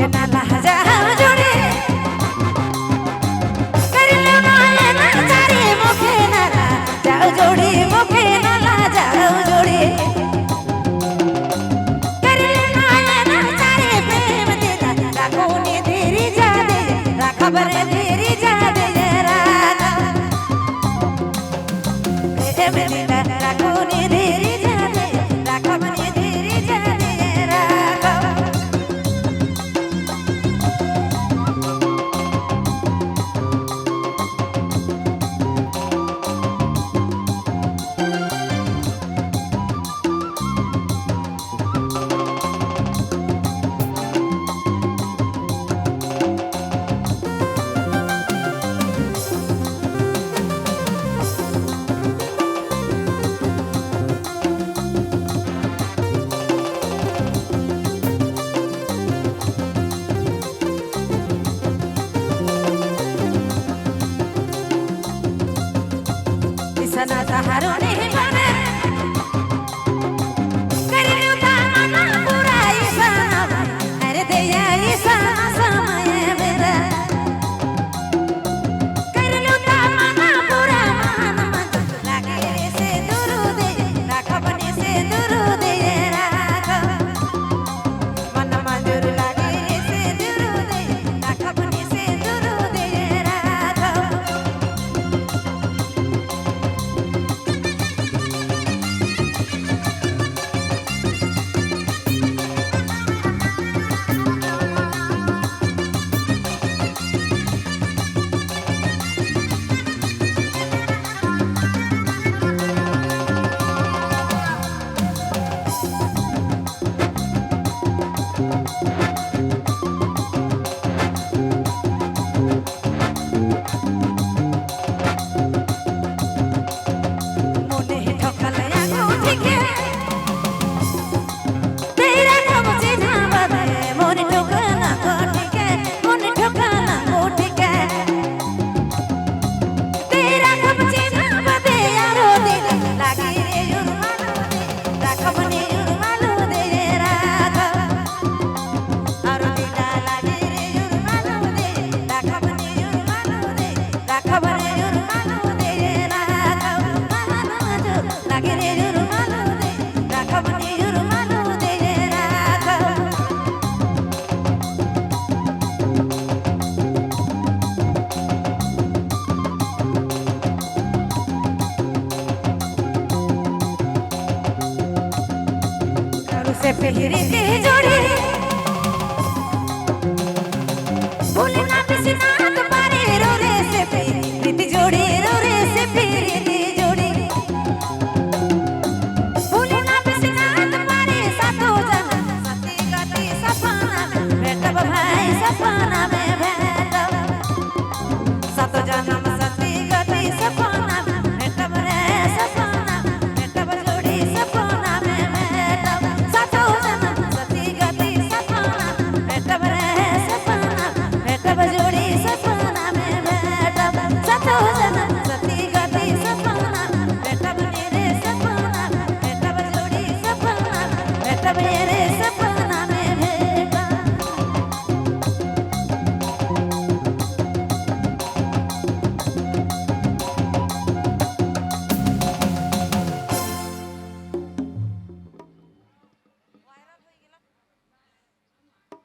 मुखे ना लहजा जोड़े कर लो ना चारे मुखे ना जाओ जोड़ी मुखे ना लहजा जोड़े कर लो ना चारे प्रेम तेरा राखो ने तेरी जा दे खबर तेरी जा दे प्रेम तेरा राखो ने तेरी जा दे खबर तेरी जा दे सना सहारो नहीं बने कर लो ताना पूरा ईसा अरे दया ईसा समय मेरा कर लो ताना पूरा मन लागे से दूर दे राख बने से दूर दे राख मन मंजूर लागे से दूर दे राख बने से दूर दे राख से पहरे के जोड़े भूलना बिसना तुम्हारे रो रे से पहरे जोड़े रो रे से पहरे